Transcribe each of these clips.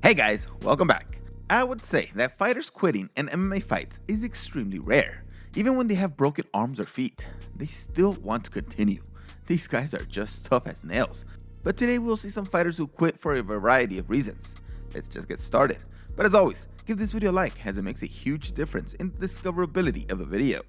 Hey guys, welcome back. I would say that fighters quitting in MMA fights is extremely rare. Even when they have broken arms or feet, they still want to continue. These guys are just tough as nails. But today we'll see some fighters who quit for a variety of reasons. Let's just get started. But as always, give this video a like as it makes a huge difference in the discoverability of the video.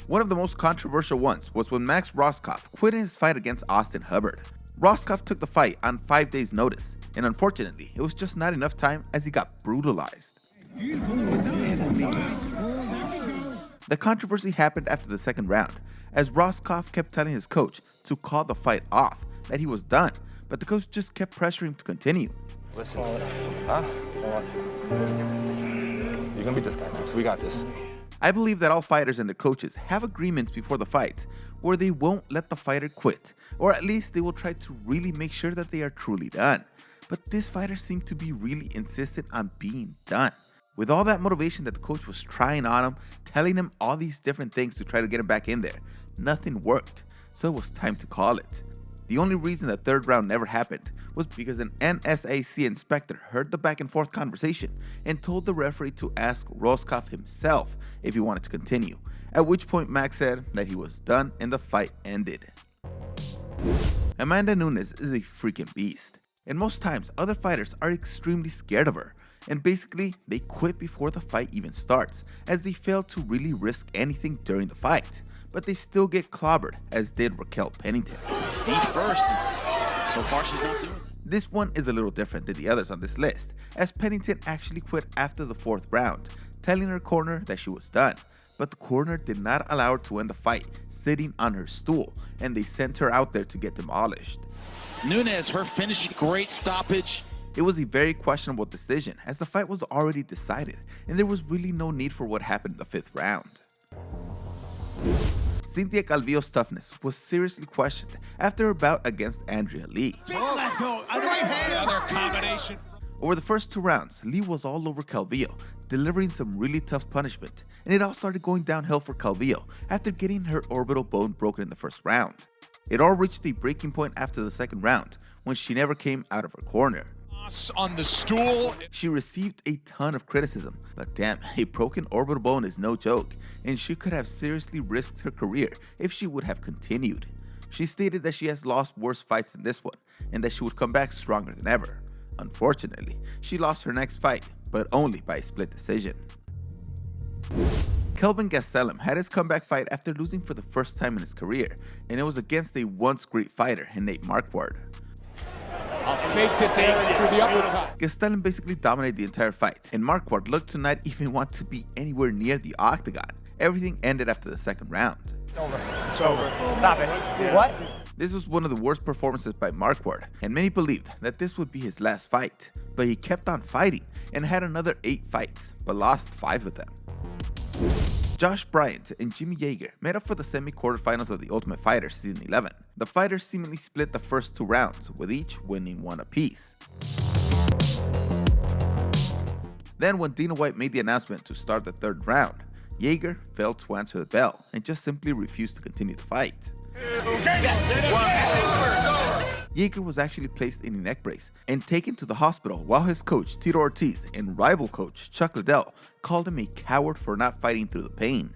One of the most controversial ones was when Max Roskopf quit in his fight against Austin Hubbard. Roskopf took the fight on 5 days notice, and unfortunately, it was just not enough time as he got brutalized. The controversy happened after the second round, as Roskopf kept telling his coach to call the fight off, that he was done, but the coach just kept pressuring him to continue. Listen, you're gonna beat this guy, Max. We got this. I believe that all fighters and their coaches have agreements before the fight where they won't let the fighter quit, or at least they will try to really make sure that they are truly done. But this fighter seemed to be really insistent on being done. With all that motivation that the coach was trying on him, telling him all these different things to try to get him back in there, nothing worked, so it was time to call it. The only reason the third round never happened was because an NSAC inspector heard the back and forth conversation and told the referee to ask Roskopf himself if he wanted to continue, at which point Max said that he was done and the fight ended. Amanda Nunes is a freaking beast, and most times other fighters are extremely scared of her, and basically they quit before the fight even starts, as they fail to really risk anything during the fight, but they still get clobbered, as did Raquel Pennington. He's first. So far, she's not doing it. This one is a little different than the others on this list, as Pennington actually quit after the fourth round, telling her corner that she was done, but the corner did not allow her to end the fight sitting on her stool, and they sent her out there to get demolished. Nunes, her finishing, great stoppage. It was a very questionable decision, as the fight was already decided, and there was really no need for what happened in the fifth round. Cynthia Calvillo's toughness was seriously questioned after her bout against Andrea Lee. Over the first two rounds, Lee was all over Calvillo, delivering some really tough punishment, and it all started going downhill for Calvillo after getting her orbital bone broken in the first round. It all reached a breaking point after the second round, when she never came out of her corner. On the stool. She received a ton of criticism, but damn, a broken orbital bone is no joke, and she could have seriously risked her career if she would have continued. She stated that she has lost worse fights than this one, and that she would come back stronger than ever. Unfortunately, she lost her next fight, but only by a split decision. Kelvin Gastelum had his comeback fight after losing for the first time in his career, and it was against a once great fighter in Nate Marquardt. Faked it there through the uppercut. Gastelum basically dominated the entire fight, and Marquardt looked to not even want to be anywhere near the octagon. Everything ended after the second round. It's over. It's over. Stop it. What? This was one of the worst performances by Marquardt, and many believed that this would be his last fight, but he kept on fighting and had another 8 fights, but lost 5 of them. Josh Bryant and Jimmy Yeager made up for the semi-quarterfinals of the Ultimate Fighter Season 11. The fighters seemingly split the first 2 rounds, with each winning 1 apiece. Then when Dana White made the announcement to start the third round, Yeager failed to answer the bell and just simply refused to continue the fight. Yeager was actually placed in a neck brace and taken to the hospital while his coach Tito Ortiz and rival coach Chuck Liddell called him a coward for not fighting through the pain.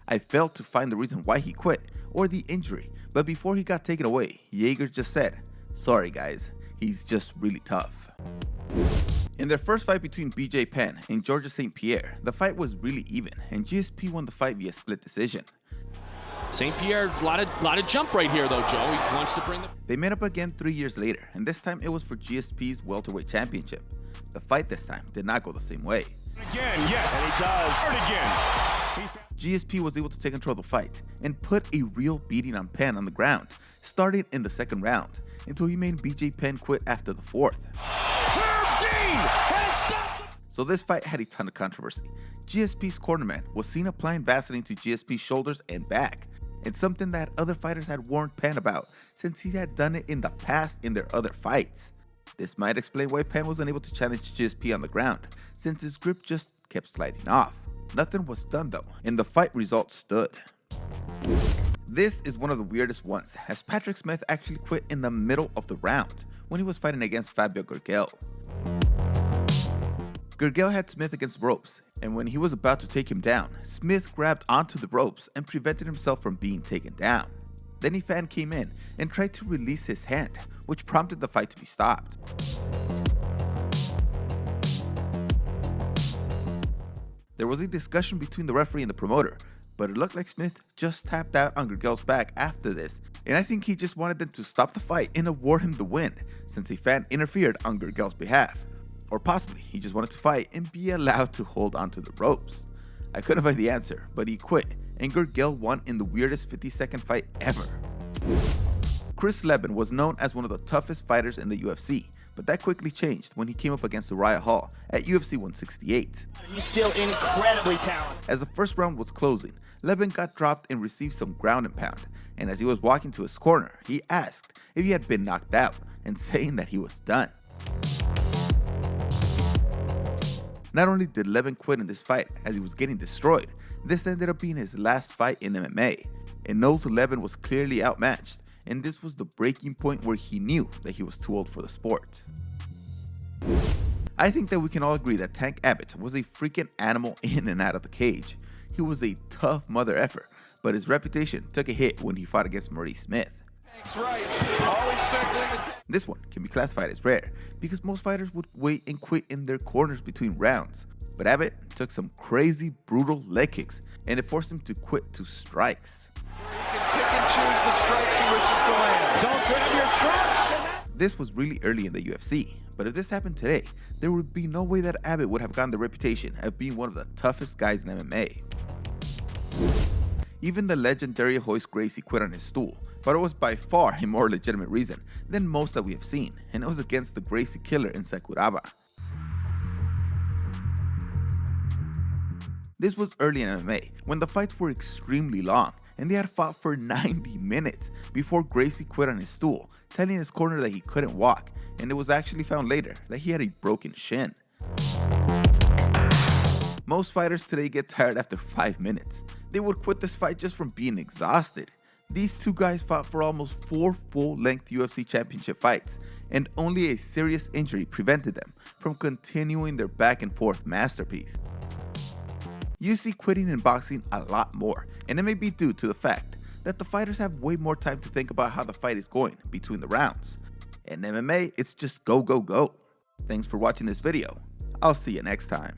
I failed to find the reason why he quit or the injury, but before he got taken away, Yeager just said, "Sorry guys, he's just really tough." In their first fight between BJ Penn and Georges St. Pierre, the fight was really even, and GSP won the fight via split decision. St. Pierre's a lot of jump right here, though, Joe. He wants to bring them. They met up again 3 years later, and this time it was for GSP's welterweight championship. The fight this time did not go the same way. Again, yes, and he does. Again. GSP was able to take control of the fight and put a real beating on Penn on the ground, starting in the second round, until he made BJ Penn quit after the fourth. So this fight had a ton of controversy. GSP's cornerman was seen applying Vaseline to GSP's shoulders and back, and something that other fighters had warned Penn about since he had done it in the past in their other fights. This might explain why Penn was unable to challenge GSP on the ground, since his grip just kept sliding off. Nothing was done though, and the fight result stood. This is one of the weirdest ones, as Patrick Smith actually quit in the middle of the round when he was fighting against Fabio Gurgel. Gergel had Smith against the ropes, and when he was about to take him down, Smith grabbed onto the ropes and prevented himself from being taken down. Then Fan came in and tried to release his hand, which prompted the fight to be stopped. There was a discussion between the referee and the promoter, but it looked like Smith just tapped out on Gergel's back after this, and I think he just wanted them to stop the fight and award him the win, since Fan interfered on Gergel's behalf. Or possibly he just wanted to fight and be allowed to hold onto the ropes. I couldn't find the answer, but he quit, and Gergel won in the weirdest 50-second fight ever. Leben was known as one of the toughest fighters in the UFC, but that quickly changed when he came up against Uriah Hall at UFC 168. He's still incredibly talented. As the first round was closing, Leben got dropped and received some ground and pound, and as he was walking to his corner, he asked if he had been knocked out, and saying that he was done. Not only did Leben quit in this fight as he was getting destroyed, this ended up being his last fight in MMA. It knows Leben was clearly outmatched, and this was the breaking point where he knew that he was too old for the sport. I think that we can all agree that Tank Abbott was a freaking animal in and out of the cage. He was a tough mother effer, but his reputation took a hit when he fought against Maurice Smith. This one can be classified as rare, because most fighters would wait and quit in their corners between rounds. But Abbott took some crazy, brutal leg kicks, and it forced him to quit to strikes. This was really early in the UFC, but if this happened today, there would be no way that Abbott would have gotten the reputation of being one of the toughest guys in MMA. Even the legendary Royce Gracie quit on his stool, but it was by far a more legitimate reason than most that we have seen, and it was against the Gracie killer in Sakuraba. This was early in MMA, when the fights were extremely long, and they had fought for 90 minutes before Gracie quit on his stool, telling his corner that he couldn't walk, and it was actually found later that he had a broken shin. Most fighters today get tired after 5 minutes. They would quit this fight just from being exhausted. These two guys fought for almost 4 full-length UFC championship fights, and only a serious injury prevented them from continuing their back-and-forth masterpiece. You see quitting in boxing a lot more, and it may be due to the fact that the fighters have way more time to think about how the fight is going between the rounds. In MMA, it's just go, go, go. Thanks for watching this video. I'll see you next time.